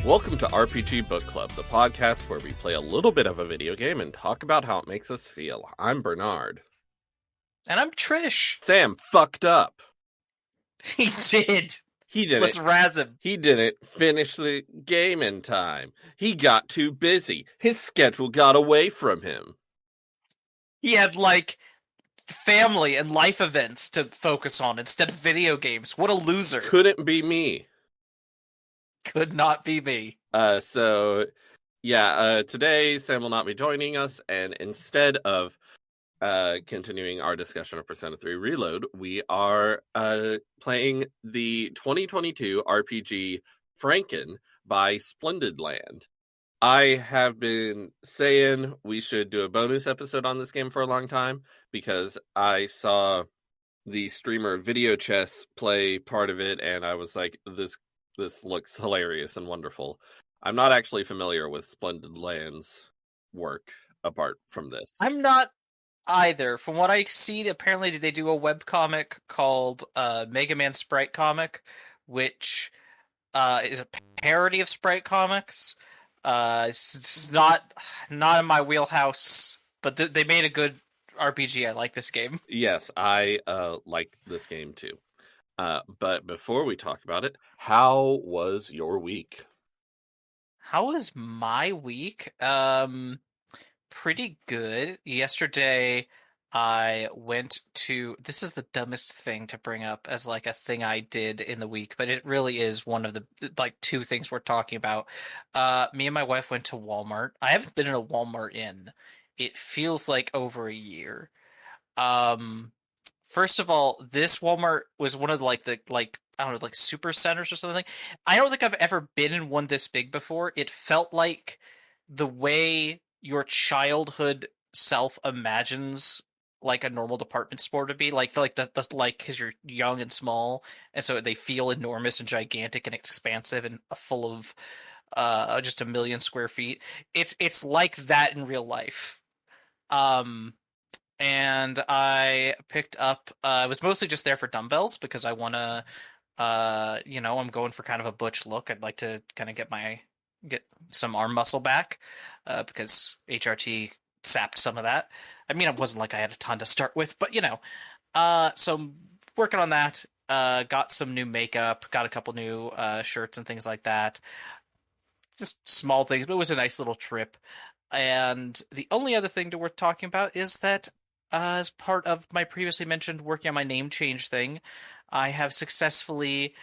Welcome to RPG Book Club, the podcast where we play a little bit of a video game and talk about how it makes us feel. I'm Bernard. And I'm Trish. Sam fucked up. He did. He didn't. Let's razz him. He didn't finish the game in time. He got too busy. His schedule got away from him. He had, family and life events to focus on instead of video games. What a loser. Couldn't be me. Could not be me. Today Sam will not be joining us, and instead of continuing our discussion of Persona 3 Reload, we are playing the 2022 RPG Franken by Splendid Land. I have been saying we should do a bonus episode on this game for a long time because I saw the streamer Video Chess play part of it, and I was like, this looks hilarious and wonderful. I'm not actually familiar with Splendid Land's work apart from this. I'm not either. From what I see, apparently they do a webcomic called Mega Man Sprite Comic, which is a parody of Sprite Comics. It's not in my wheelhouse, but they made a good RPG. I like this game. Yes, I like this game too. But before we talk about it, how was your week? How was my week? Pretty good. Yesterday, I went to... This is the dumbest thing to bring up as, a thing I did in the week, but it really is one of the, two things we're talking about. Me and my wife went to Walmart. I haven't been in a Walmart in... It feels like over a year. First of all, this Walmart was one of I don't know, super centers or something. I don't think I've ever been in one this big before. It felt like the way your childhood self imagines a normal department store to be, because you're young and small, and so they feel enormous and gigantic and expansive and full of just a million square feet. It's like that in real life. And I picked up, I was mostly just there for dumbbells because I want to, I'm going for kind of a butch look. I'd like to kind of get some arm muscle back, because HRT sapped some of that. I mean, it wasn't like I had a ton to start with, but so I'm working on that. Got some new makeup, got a couple new shirts and things like that. Just small things, but it was a nice little trip. And the only other thing worth talking about is that as part of my previously mentioned working on my name change thing, I have successfully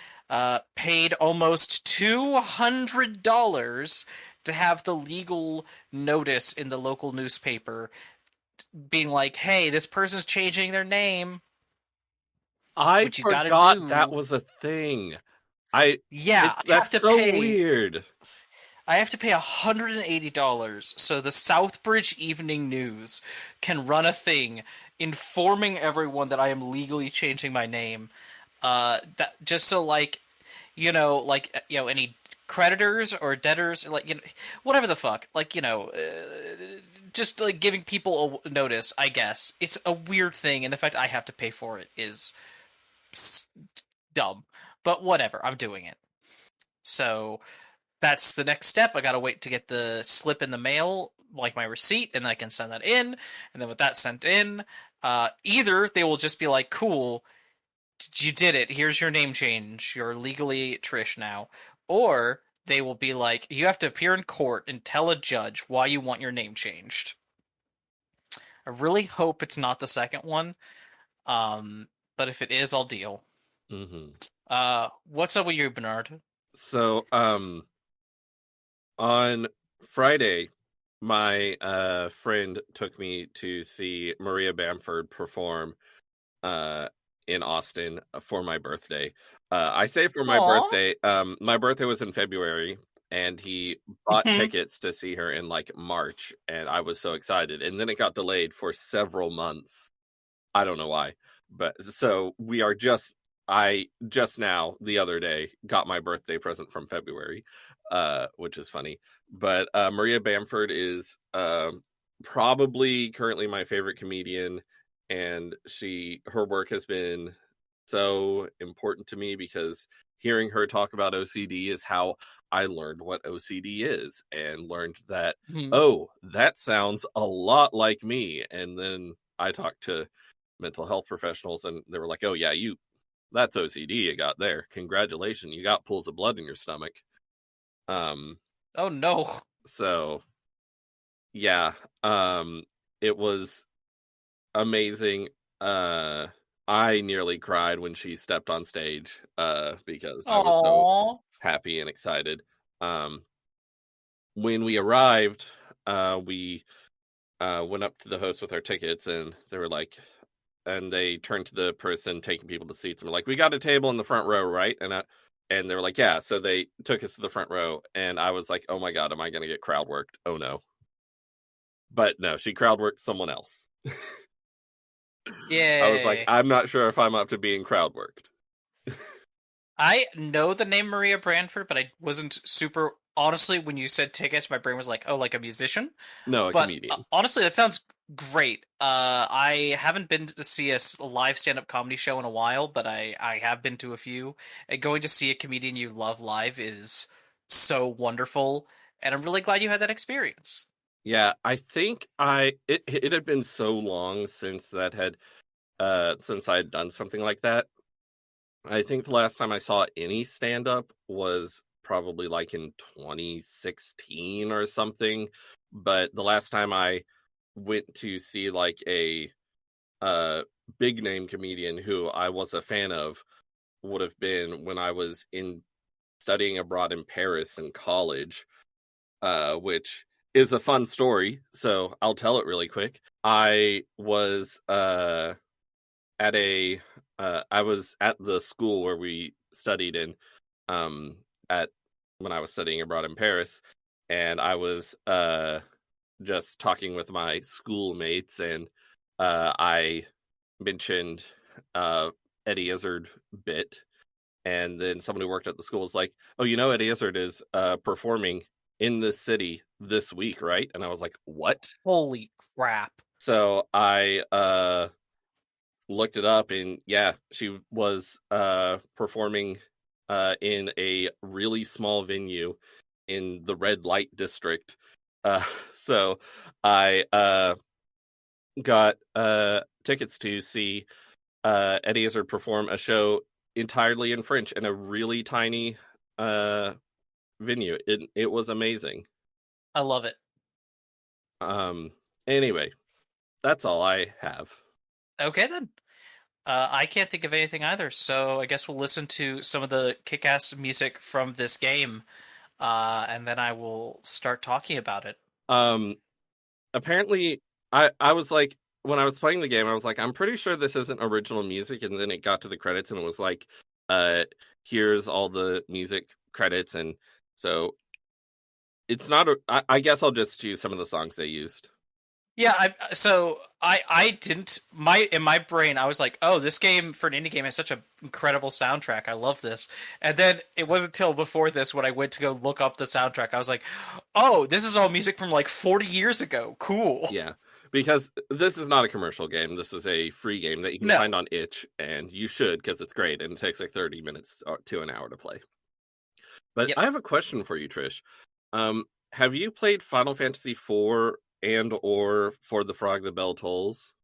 paid almost $200 to have the legal notice in the local newspaper being like, hey, this person's changing their name. I forgot that was a thing. That's so weird. I have to pay $180 so the Southbridge Evening News can run a thing informing everyone that I am legally changing my name. That just so any creditors or debtors, whatever the fuck, just giving people a notice. I guess it's a weird thing, and the fact I have to pay for it is dumb. But whatever, I'm doing it. So that's the next step. I gotta wait to get the slip in the mail, my receipt, and then I can send that in. And then with that sent in, either they will just be like, cool, you did it, here's your name change, you're legally Trish now. Or they will be like, you have to appear in court and tell a judge why you want your name changed. I really hope it's not the second one. But if it is, I'll deal. Mm-hmm. What's up with you, Bernard? So, on Friday, my friend took me to see Maria Bamford perform in Austin for my birthday. I say for my birthday. My birthday was in February, and he bought tickets to see her in March, and I was so excited. And then it got delayed for several months. I don't know why, but so I just now, the other day, got my birthday present from February, which is funny. But Maria Bamford is probably currently my favorite comedian, and her work has been so important to me because hearing her talk about OCD is how I learned what OCD is, and learned that, Mhm. oh, that sounds a lot like me. And then I talked to mental health professionals, and they were like, oh yeah, that's OCD you got there. Congratulations, you got pools of blood in your stomach. Um, Oh no. so yeah, it was amazing. Uh, I nearly cried when she stepped on stage, because I was so Aww. happy and excited. Um, when we arrived, we went up to the host with our tickets, and they were like, and they turned to the person taking people to seats and were like, "We got a table in the front row, right?" And they were like, "Yeah." So they took us to the front row, and I was like, "Oh my god, am I going to get crowd worked? Oh no!" But no, she crowd worked someone else. I was like, Yay. "I'm not sure if I'm up to being crowd worked." I know the name Maria Branford, but I wasn't super. Honestly, when you said tickets, my brain was like, oh, like a musician. No, a But comedian. honestly, that sounds great. I haven't been to see a live stand-up comedy show in a while, but I have been to a few. And going to see a comedian you love live is so wonderful, and I'm really glad you had that experience. Yeah, I think it had been so long since since I had done something like that. I think the last time I saw any stand up was probably like in 2016 or something. But the last time I went to see like a uh big name comedian who I was a fan of would have been when I was in studying abroad in Paris in college, which is a fun story. So I'll tell it really quick. At a I was at the school where we studied in, um at when I was studying abroad in Paris, and I was just talking with my schoolmates, and I mentioned uh Eddie Izzard bit, and then someone who worked at the school was like, "Oh, Eddie Izzard is performing in this city this week, right?" And I was like, "What?" Holy crap. So I looked it up, and yeah, she was performing in a really small venue in the red light district. uh so I got tickets to see Eddie Izzard perform a show entirely in French in a really tiny uh venue. It was amazing. I love it. um anyway, that's all I have. Okay then. I can't think of anything either, so I guess we'll listen to some of the kick-ass music from this game, and then I will start talking about it. um Apparently, I was like, when I was playing the game, I was like, I'm pretty sure this isn't original music, and then it got to the credits, and it was like, uh here's all the music credits, and so it's not I guess I'll just choose some of the songs they used. Yeah, I didn't my in my brain I was like, oh, this game for an indie game has such an incredible soundtrack. I love this. And then it wasn't until before this when I went to go look up the soundtrack, I was like, oh, this is all music from like 40 years ago. Cool. Yeah, because this is not a commercial game. This is a free game that you can No. find on itch, and you should, because it's great, and it takes like 30 minutes to an hour to play. But Yep. I have a question for you, Trish. Have you played Final Fantasy IV and or For the Frog the Bell Tolls?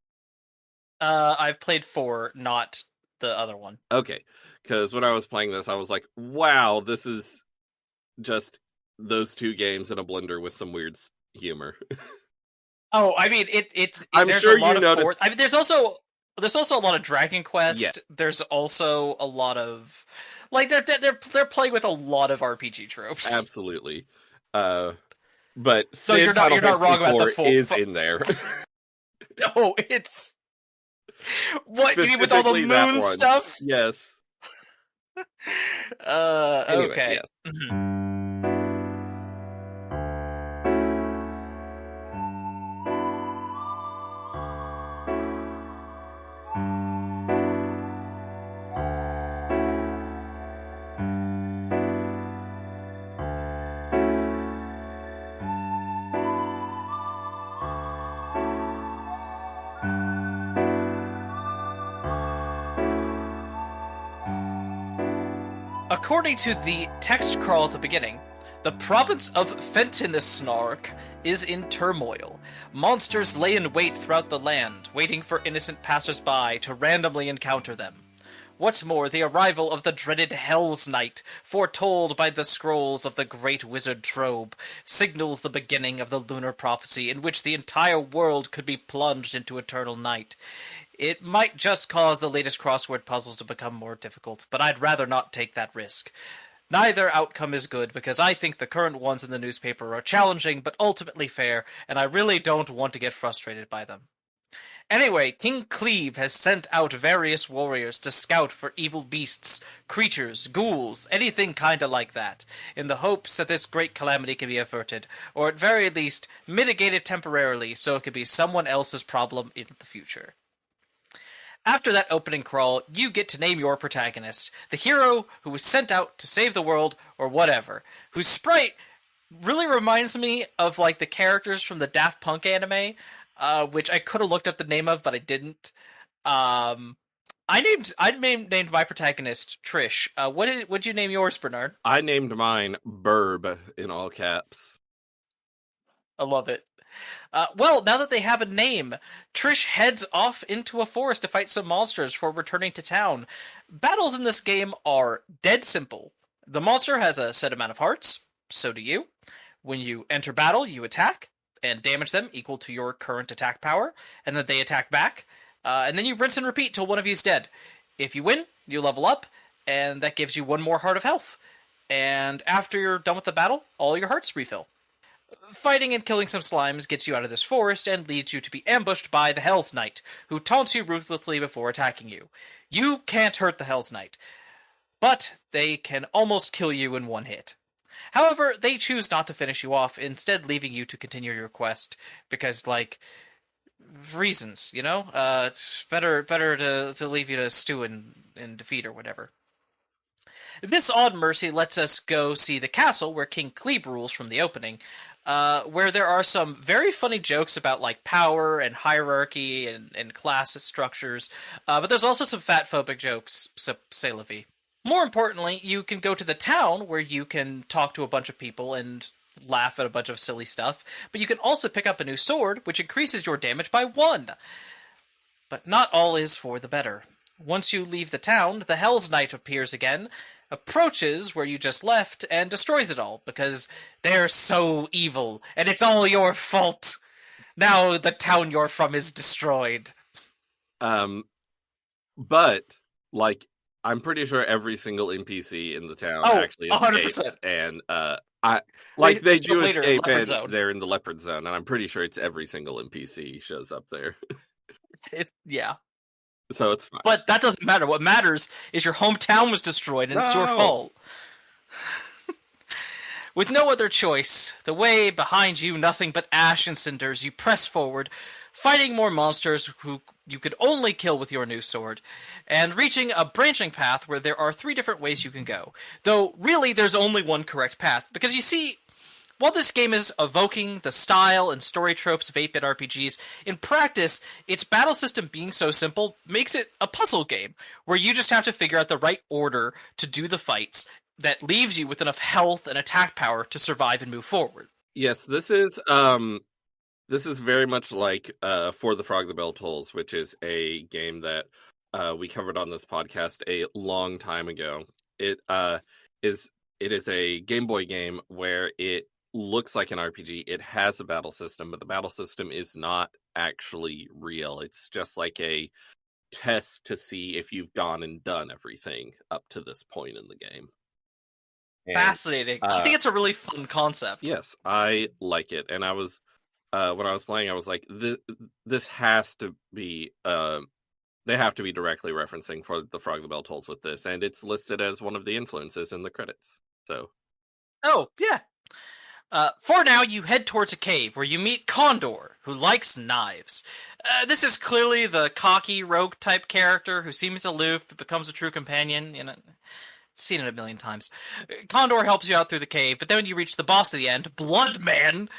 I've played 4, not the other one. Okay, because when I was playing this, I was like, wow, this is just those two games in a blender with some weird humor. Oh, I mean I'm there's a sure you lot of noticed. fourth. I mean there's also a lot of Dragon Yeah, Quest. There's also a lot of like they're playing with a lot of RPG tropes. absolutely. Uh, but So Sid Final you're not Fantasy wrong about the IV is in there. no, it's what you mean with all the Specifically that moon one. stuff? Yes. Anyway, Okay. yes. Mhm. According to the text crawl at the beginning, the province of Fentinisnark is in turmoil. Monsters lay in wait throughout the land, waiting for innocent passers-by to randomly encounter them. What's more, the arrival of the dreaded Hell's Night, foretold by the scrolls of the great wizard Trobe, signals the beginning of the lunar prophecy in which the entire world could be plunged into eternal night. It might just cause the latest crossword puzzles to become more difficult, but I'd rather not take that risk. Neither outcome is good, because I think the current ones in the newspaper are challenging but ultimately fair, and I really don't want to get frustrated by them. Anyway, King Cleve has sent out various warriors to scout for evil beasts, creatures, ghouls, anything kinda like that, in the hopes that this great calamity can be averted, or at very least mitigated temporarily so it could be someone else's problem in the future. After that opening crawl, you get to name your protagonist, the hero who was sent out to save the world, or whatever, whose sprite really reminds me of like the characters from the Daft Punk anime, which I could have looked up the name of, but I didn't. I named my protagonist Trish. What'd you name yours, Bernard? I named mine Burb in all caps. I love it. Well, now that they have a name, Trish heads off into a forest to fight some monsters before returning to town. Battles in this game are dead simple. The monster has a set amount of hearts, so do you. When you enter battle, you attack, and damage them equal to your current attack power, and then they attack back, and then you rinse and repeat till one of you's dead. If you win, you level up, and that gives you one more heart of health. And after you're done with the battle, all your hearts refill. Fighting and killing some slimes gets you out of this forest and leads you to be ambushed by the Hell's Knight, who taunts you ruthlessly before attacking you. You can't hurt the Hell's Knight, but they can almost kill you in one hit. However, they choose not to finish you off, instead leaving you to continue your quest, because, like, reasons, you know? It's better to leave you to stew in defeat or whatever. This odd mercy lets us go see the castle where King Clebe rules from the opening, where there are some very funny jokes about like power and hierarchy and class structures, but there's also some fat phobic jokes, so c'est la vie. More importantly, you can go to the town where you can talk to a bunch of people and laugh at a bunch of silly stuff, but you can also pick up a new sword, which increases your damage by 1. But not all is for the better. Once you leave the town, the Hell's Knight appears again, approaches where you just left, and destroys it all, because they're so evil, and it's all your fault. Now the town you're from is destroyed. But, like, I'm pretty sure every single NPC in the town actually 100%. escapes, and they do escape, and they're in the leopard zone, and I'm pretty sure it's every single NPC shows up there. Yeah. So it's fine. But that doesn't matter. What matters is your hometown was destroyed, and it's your fault. With no other choice, the way behind you nothing but ash and cinders, you press forward, fighting more monsters who you could only kill with your new sword, and reaching a branching path where there are 3 different ways you can go. Though, really, there's only one correct path, because you see, while this game is evoking the style and story tropes of 8-bit RPGs, in practice, its battle system being so simple makes it a puzzle game, where you just have to figure out the right order to do the fights that leaves you with enough health and attack power to survive and move forward. Yes, this is very much like For the Frog the Bell Tolls, which is a game that we covered on this podcast a long time ago. It is a Game Boy game where it looks like an RPG. It has a battle system, but the battle system is not actually real. It's just like a test to see if you've gone and done everything up to this point in the game. And, fascinating. I think it's a really fun concept. Yes, I like it. And I was when I was playing, I was like, this has to be they have to be directly referencing For the Frog the Bell Tolls with this, and it's listed as one of the influences in the credits. So, oh yeah. For now, you head towards a cave where you meet Condor, who likes knives. This is clearly the cocky rogue type character who seems aloof but becomes a true companion. You know, seen it a million times. Condor helps you out through the cave, but then when you reach the boss at the end, Bloodman,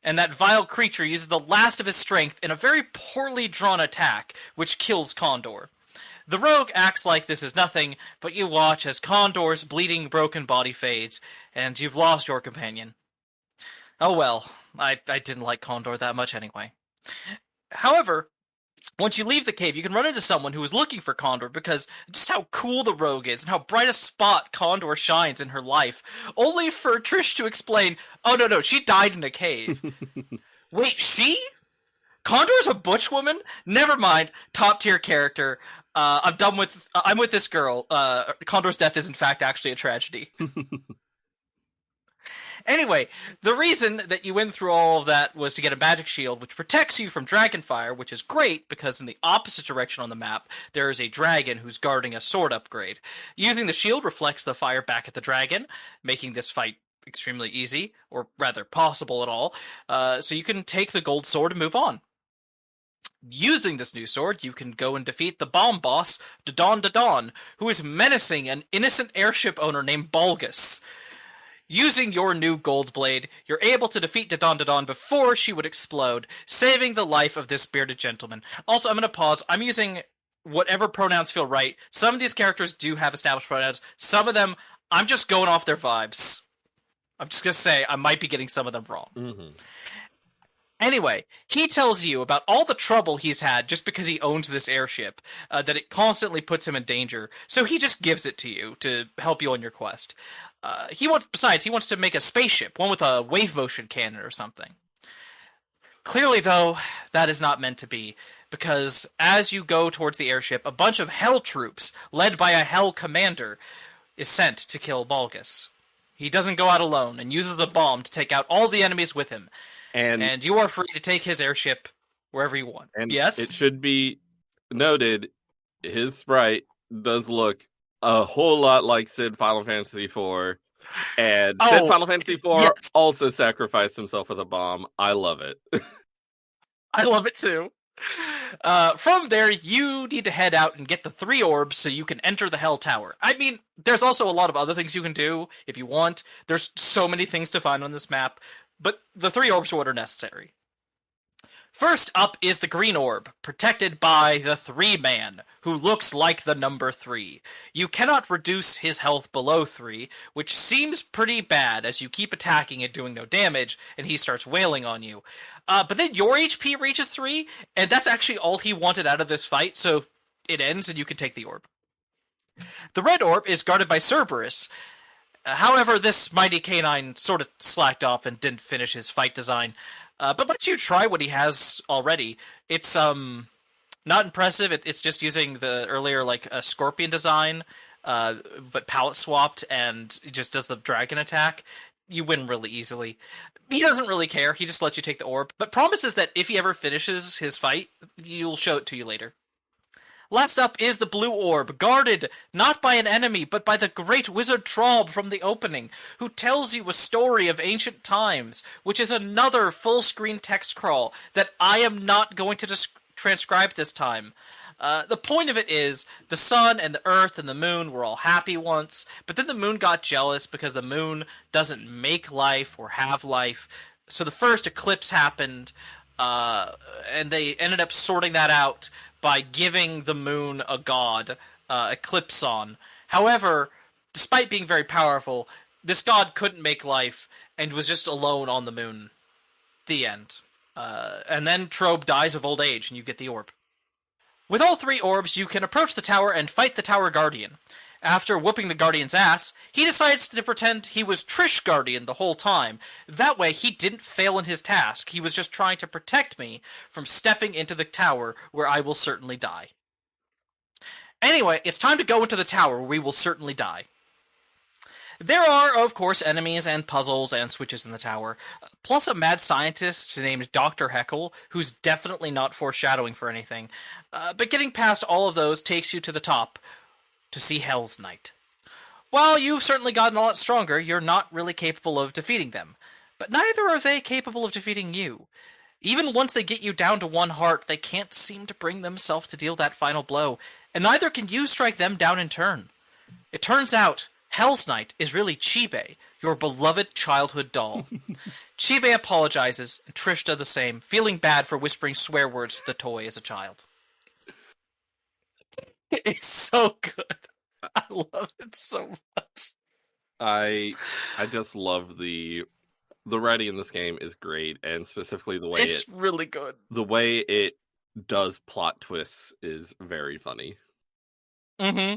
and that vile creature uses the last of his strength in a very poorly drawn attack, which kills Condor. The rogue acts like this is nothing, but you watch as Condor's bleeding, broken body fades, and you've lost your companion. Oh well, I didn't like Condor that much anyway. However, once you leave the cave, you can run into someone who is looking for Condor because just how cool the rogue is and how bright a spot Condor shines in her life, only for Trish to explain, oh no, she died in a cave. Wait, she? Condor's a butch woman? Never mind. Top tier character. I'm with this girl. Condor's death is in fact actually a tragedy. Anyway, the reason that you went through all of that was to get a magic shield, which protects you from dragonfire, which is great because in the opposite direction on the map, there is a dragon who's guarding a sword upgrade. Using the shield reflects the fire back at the dragon, making this fight extremely easy, or rather possible at all. So you can take the gold sword and move on. Using this new sword, you can go and defeat the bomb boss, Dodon, who is menacing an innocent airship owner named Balgus. Using your new gold blade, you're able to defeat Dodon before she would explode, saving the life of this bearded gentleman. Also, I'm going to pause. I'm using whatever pronouns feel right. Some of these characters do have established pronouns. Some of them, I'm just going off their vibes. I'm just going to say I might be getting some of them wrong. Mm-hmm. Anyway, he tells you about all the trouble he's had just because he owns this airship, that it constantly puts him in danger. So he just gives it to you to help you on your quest. He wants to make a spaceship, one with a wave motion cannon or something. Clearly, though, that is not meant to be, because as you go towards the airship, a bunch of Hell troops, led by a Hell commander, is sent to kill Balgus. He doesn't go out alone, and uses the bomb to take out all the enemies with him. And you are free to take his airship wherever you want. And yes? It should be noted, his sprite does look a whole lot like Sid Final Fantasy IV. And Sid Final Fantasy IV also sacrificed himself with a bomb. I love it. I love it too. From there, you need to head out and get the 3 orbs so you can enter the Hell Tower. I mean, there's also a lot of other things you can do if you want. There's so many things to find on this map, but the 3 orbs are what are necessary. First up is the green orb, protected by the 3-man, who looks like the number 3. You cannot reduce his health below 3, which seems pretty bad as you keep attacking and doing no damage, and he starts wailing on you. But then your HP reaches 3, and that's actually all he wanted out of this fight, so it ends and you can take the orb. The red orb is guarded by Cerberus. However, this mighty canine sort of slacked off and didn't finish his fight design. But let you try what he has already. It's not impressive. It's just using the earlier scorpion design, but palette swapped, and it just does the dragon attack. You win really easily. He doesn't really care. He just lets you take the orb, but promises that if he ever finishes his fight, you'll show it to you later. Last up is the blue orb, guarded not by an enemy, but by the great wizard Traub from the opening, who tells you a story of ancient times, which is another full-screen text crawl that I am not going to transcribe this time. The point of it is, the sun and the earth and the moon were all happy once, but then the moon got jealous because the moon doesn't make life or have life, so the first eclipse happened, and they ended up sorting that out by giving the moon a god, Eclipson. However, despite being very powerful, this god couldn't make life and was just alone on the moon. The end. And then Trobe dies of old age and you get the orb. With all 3 orbs, you can approach the tower and fight the tower guardian. After whooping the guardian's ass, he decides to pretend he was Trish Guardian the whole time. That way, he didn't fail in his task. He was just trying to protect me from stepping into the tower where I will certainly die. Anyway, it's time to go into the tower where we will certainly die. There are, of course, enemies and puzzles and switches in the tower, plus a mad scientist named Dr. Heckle, who's definitely not foreshadowing for anything. But getting past all of those takes you to the top, to see Hell's Knight. While you've certainly gotten a lot stronger, you're not really capable of defeating them. But neither are they capable of defeating you. Even once they get you down to 1 heart, they can't seem to bring themselves to deal that final blow, and neither can you strike them down in turn. It turns out, Hell's Knight is really Chibe, your beloved childhood doll. Chibe apologizes, and Trish does the same, feeling bad for whispering swear words to the toy as a child. It's so good. I love it so much. I I just love the writing in this game is great, and specifically It's really good. the way it does plot twists is very funny. Mm-hmm.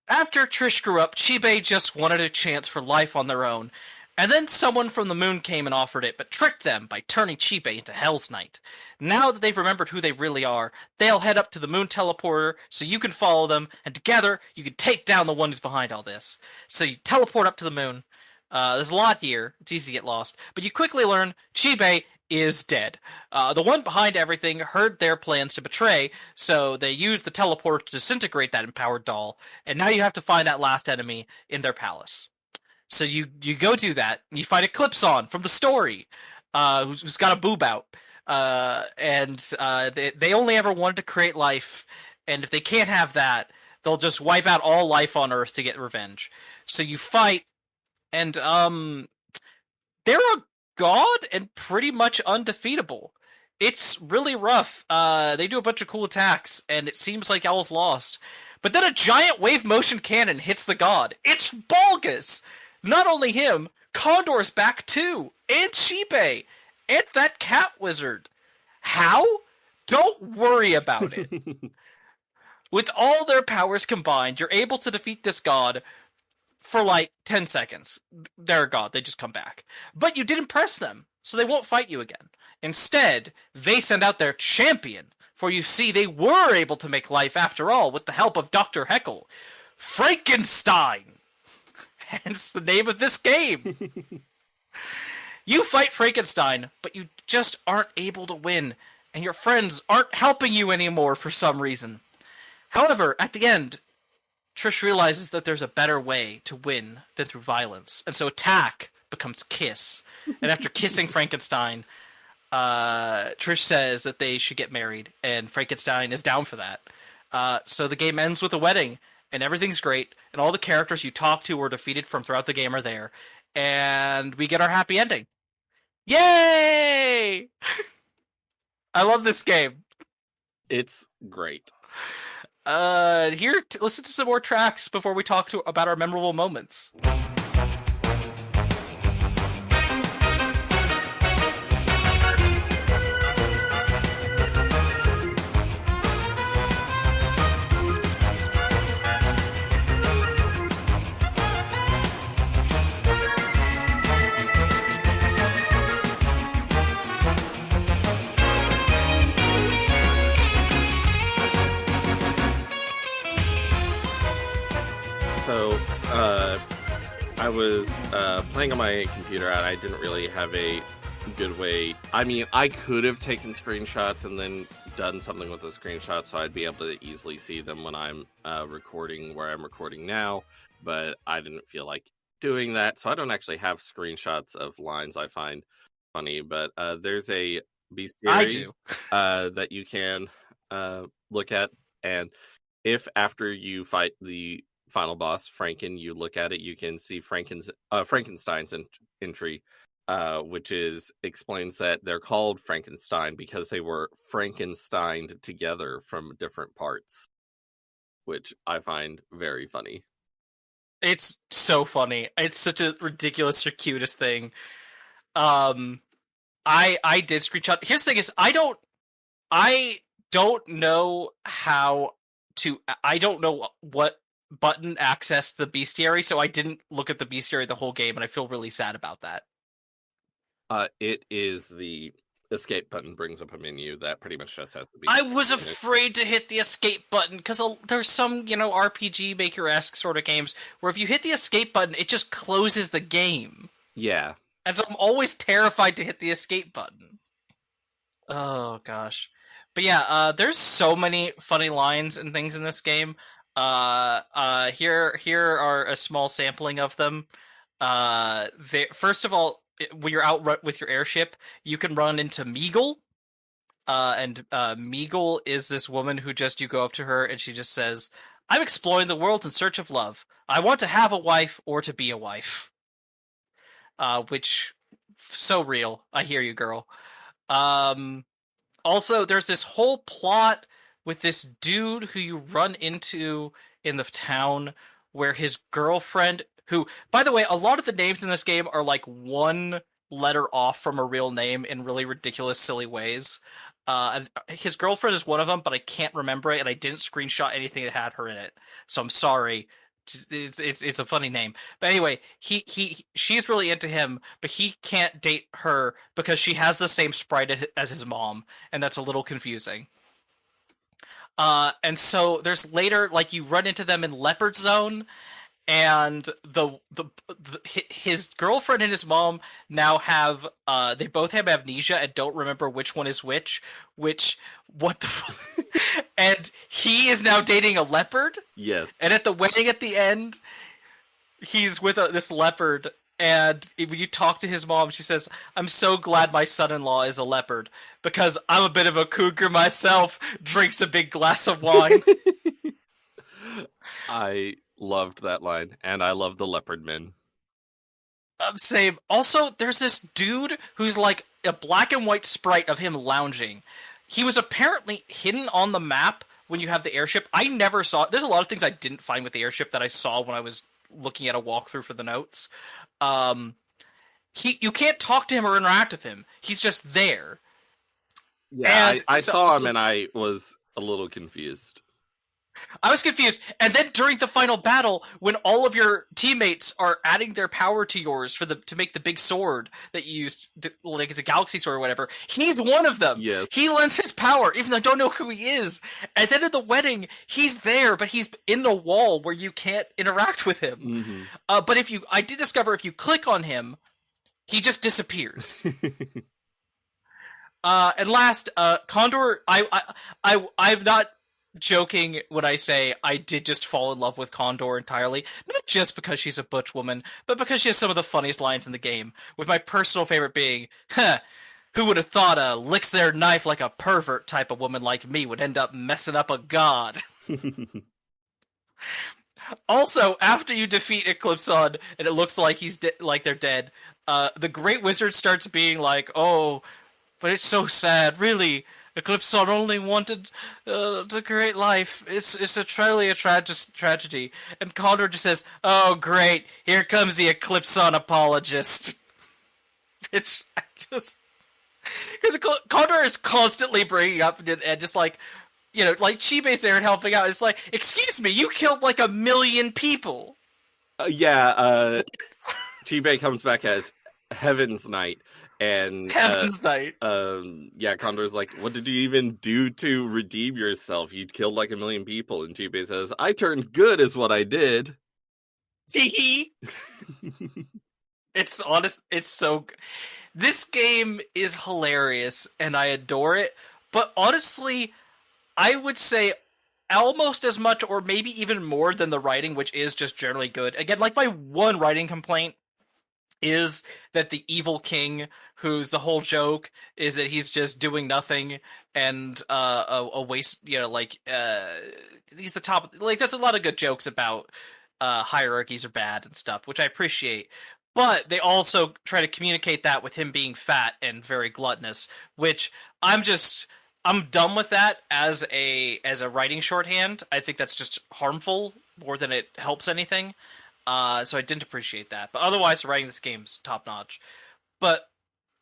After Trish grew up, Chibe just wanted a chance for life on their own. And then someone from the moon came and offered it, but tricked them by turning Chibe into Hell's Knight. Now that they've remembered who they really are, they'll head up to the moon teleporter so you can follow them, and together you can take down the one who's behind all this. So you teleport up to the moon. There's a lot here. It's easy to get lost. But you quickly learn Chibe is dead. The one behind everything heard their plans to betray, so they used the teleporter to disintegrate that empowered doll, and now you have to find that last enemy in their palace. So you go do that. And you find Eclipson from the story, who's got a boob out, and they only ever wanted to create life, and if they can't have that, they'll just wipe out all life on Earth to get revenge. So you fight, and they're a god and pretty much undefeatable. It's really rough. They do a bunch of cool attacks, and it seems like Owl's lost. But then a giant wave motion cannon hits the god. It's Bulgus! Not only him, Condor's back too, and Chipe, and that cat wizard. How? Don't worry about it. With all their powers combined, you're able to defeat this god for like 10 seconds. They're a god, they just come back. But you didn't press them, so they won't fight you again. Instead, they send out their champion, for you see, they were able to make life after all with the help of Dr. Heckle. Frankenstein! Hence the name of this game. You fight Frankenstein, but you just aren't able to win, and your friends aren't helping you anymore for some reason. However, at the end, Trish realizes that there's a better way to win than through violence, and so attack becomes kiss. And after kissing Frankenstein, Trish says that they should get married, and Frankenstein is down for that. So the game ends with a wedding, and everything's great, and all the characters you talk to or defeated from throughout the game are there, and we get our happy ending. Yay! I love this game. It's great. Listen to some more tracks before we talk about our memorable moments. So, I was playing on my computer and I didn't really have a good way. I mean, I could have taken screenshots and then done something with the screenshots so I'd be able to easily see them when I'm recording where I'm recording now, but I didn't feel like doing that, so I don't actually have screenshots of lines I find funny, but there's a I bestiary do. that you can look at, and if after you fight the final boss, Franken, you look at it, you can see Frankenstein's entry, which explains that they're called Frankenstein because they were Frankensteined together from different parts, which I find very funny. It's so funny. It's such a ridiculous, circuitous thing. I did screenshot. Here's the thing: is I don't know how to. I don't know what button accessed the bestiary, so I didn't look at the bestiary the whole game, and I feel really sad about that. It is the escape button brings up a menu that pretty much just has the I bestiary was in it. afraid to hit the escape button because there's some, RPG Maker-esque sort of games where if you hit the escape button, it just closes the game. Yeah. And so I'm always terrified to hit the escape button. Oh, gosh. But yeah, there's so many funny lines and things in this game. Here are a small sampling of them. First of all, when you're out with your airship, you can run into Meagle. And Meagle is this woman who you go up to her and she just says, "I'm exploring the world in search of love. I want to have a wife or to be a wife." Which, so real. I hear you, girl. Also, there's this whole plot with this dude who you run into in the town where his girlfriend, who, by the way, a lot of the names in this game are like one letter off from a real name in really ridiculous, silly ways. And his girlfriend is one of them, but I can't remember it, and I didn't screenshot anything that had her in it, so I'm sorry. It's a funny name, but anyway, she's really into him, but he can't date her because she has the same sprite as his mom, and that's a little confusing. And so there's later, like, you run into them in Leopard Zone, and his girlfriend and his mom now have they both have amnesia and don't remember which one is which what the and he is now dating a leopard, Yes. and at the wedding at the end he's with this leopard, and when you talk to his mom, she says, "I'm so glad my son-in-law is a leopard because I'm a bit of a cougar myself." Drinks a big glass of wine. I loved that line, and I love the leopard men. Same. Also, there's this dude who's like a black and white sprite of him lounging. He was apparently hidden on the map when you have the airship. I never saw. There's a lot of things I didn't find with the airship that I saw when I was looking at a walkthrough for the notes. Um, you can't talk to him or interact with him. He's just there. Yeah, And I so, saw him so and I was a little confused. I was confused. And then during the final battle, when all of your teammates are adding their power to yours to make the big sword that you used, like it's a galaxy sword or whatever, he's one of them. Yes. He lends his power, even though I don't know who he is. And then at the wedding, he's there, but he's in the wall where you can't interact with him. Mm-hmm. But I did discover if you click on him, he just disappears. And last, Condor. I'm not joking when I say I did just fall in love with Condor entirely. Not just because she's a butch woman, but because she has some of the funniest lines in the game. With my personal favorite being, "Huh, who would have thought a licks their knife like a pervert type of woman like me would end up messing up a god." Also, after you defeat Eclipson and it looks like like they're dead, the Great Wizard starts being like, "Oh, but it's so sad, really. Eclipson only wanted to create life. It's a truly a tragedy." And Condor just says, "Oh, great! Here comes the Eclipson apologist." It's just because Condor is constantly bringing up and just like, like Chibe's there and helping out. It's like, excuse me, you killed like 1 million people. Yeah, Chibe comes back as Heaven's Knight, and Heaven's Night. yeah, Condor's like, "What did you even do to redeem yourself? You killed like 1 million people." And Chibe says, "I turned good is what I did." It's honest. It's so. This game is hilarious, and I adore it. But honestly, I would say almost as much, or maybe even more, than the writing, which is just generally good. Again, like my one writing complaint is that the evil king, who's the whole joke, is that he's just doing nothing and a waste. He's the top. Like, there's a lot of good jokes about hierarchies are bad and stuff, which I appreciate. But they also try to communicate that with him being fat and very gluttonous, which I'm done with that as a writing shorthand. I think that's just harmful more than it helps anything. So I didn't appreciate that. But otherwise, the writing of this game is top notch. But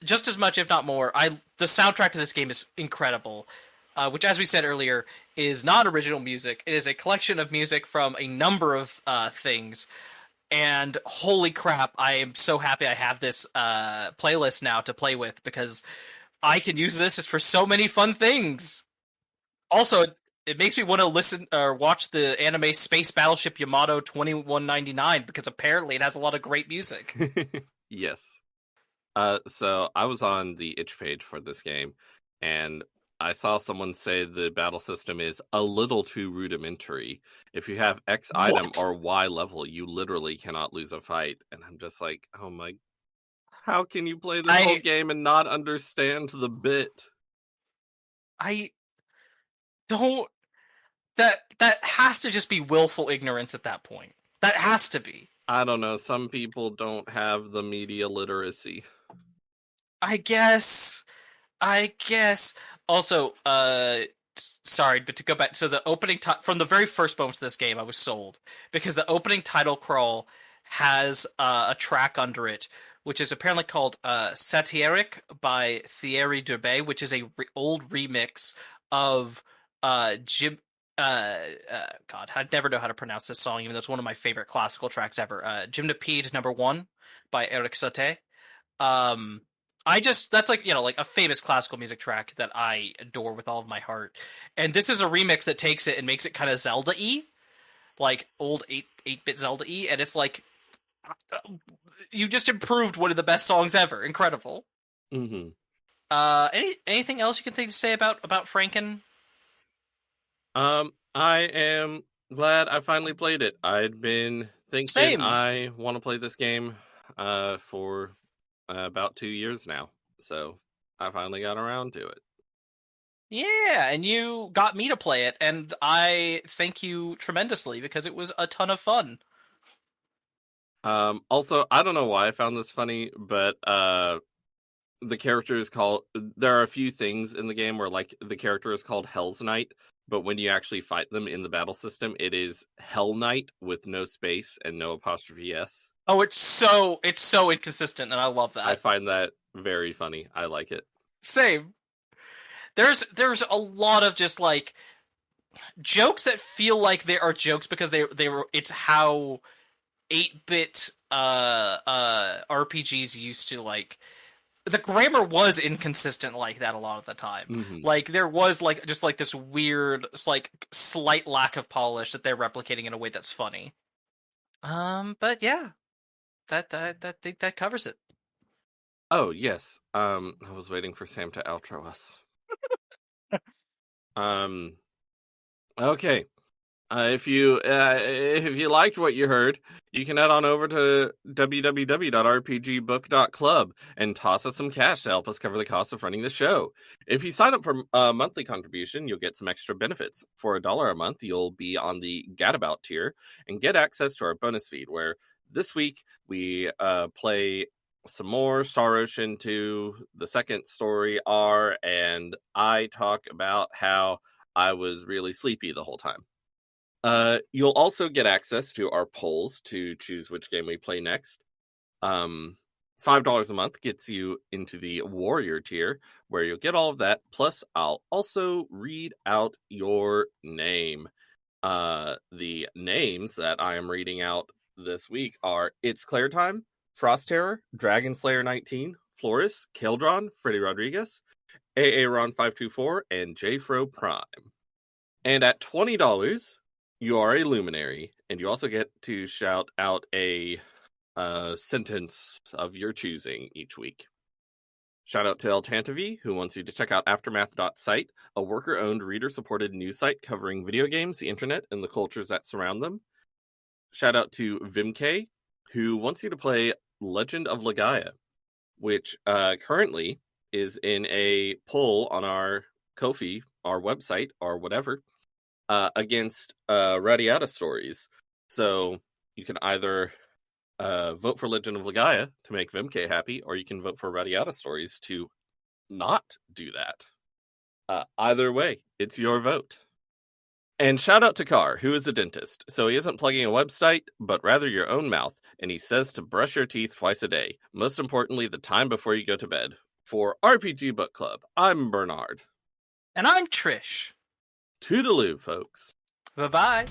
just as much, if not more, the soundtrack to this game is incredible. Which, as we said earlier, is not original music. It is a collection of music from a number of things. And holy crap, I am so happy I have this playlist now to play with, because I can use this for so many fun things. Also, it makes me want to listen or watch the anime Space Battleship Yamato 2199, because apparently it has a lot of great music. Yes. So I was on the itch page for this game, and I saw someone say the battle system is a little too rudimentary. If you have X item What? or Y level, you literally cannot lose a fight. And I'm just like, oh my, how can you play this whole game and not understand the bit? I don't. That has to just be willful ignorance at that point. That has to be. I don't know. Some people don't have the media literacy. I guess. Also, sorry, but to go back, so the opening from the very first moments of this game, I was sold because the opening title crawl has a track under it, which is apparently called "Satiric" by Thierry Dubé, which is a old remix of Jim. God, I never know how to pronounce this song, even though it's one of my favorite classical tracks ever. Gymnopede Number 1 by Eric Satie. Um, I just that's like like a famous classical music track that I adore with all of my heart. And this is a remix that takes it and makes it kind of Zelda-y, like old 8-bit Zelda-y, and it's like you just improved one of the best songs ever. Incredible. Mm-hmm. Anything else you can think to say about Franken? I am glad I finally played it. I'd been thinking Same. I want to play this game for about 2 years now, so I finally got around to it. Yeah, and you got me to play it, and I thank you tremendously because it was a ton of fun. Also, I don't know why I found this funny, but the character is called. There are a few things in the game where, like, the character is called Hell's Knight, but when you actually fight them in the battle system, it is Hell Knight with no space and no apostrophe s. Oh, it's so inconsistent, and I love I that. find that very funny. I like it. Same. There's a lot of just like jokes that feel like they are jokes because they were it's how 8-bit RPGs used to like the grammar was inconsistent like that a lot of the time. Hmm. Like there was like just like this weird like slight lack of polish that they're replicating in a way that's funny. But yeah, that think that covers it. Oh yes. I was waiting for Sam to outro us. Um. Okay. If you liked what you heard, you can head on over to www.rpgbook.club and toss us some cash to help us cover the cost of running the show. If you sign up for a monthly contribution, you'll get some extra benefits. For $1 a month, you'll be on the Gadabout tier and get access to our bonus feed, where this week we play some more Star Ocean 2, the second story R, and I talk about how I was really sleepy the whole time. You'll also get access to our polls to choose which game we play next. $5 a month gets you into the Warrior tier, where you'll get all of that. Plus, I'll also read out your name. The names that I am reading out this week are It's Claire Time, Frost Terror, Dragon Slayer 19, Floris, Keldron, Freddy Rodriguez, Aaron 524, and Jfro Prime. And at $20, you are a luminary, and you also get to shout out a sentence of your choosing each week. Shout out to El Tantavi, who wants you to check out Aftermath.site, a worker-owned, reader-supported news site covering video games, the internet, and the cultures that surround them. Shout out to Vimk, who wants you to play Legend of Legaia, which currently is in a poll on our Ko-fi, our website, or whatever, against Radiata stories. So you can either vote for Legend of Legaia to make Vimk happy, or you can vote for Radiata stories to not do that. Either way, it's your vote. And shout out to Carr, who is a dentist. So he isn't plugging a website, but rather your own mouth. And he says to brush your teeth twice a day. Most importantly, the time before you go to bed. For RPG Book Club, I'm Bernard. And I'm Trish. Toodaloo, folks. Bye bye.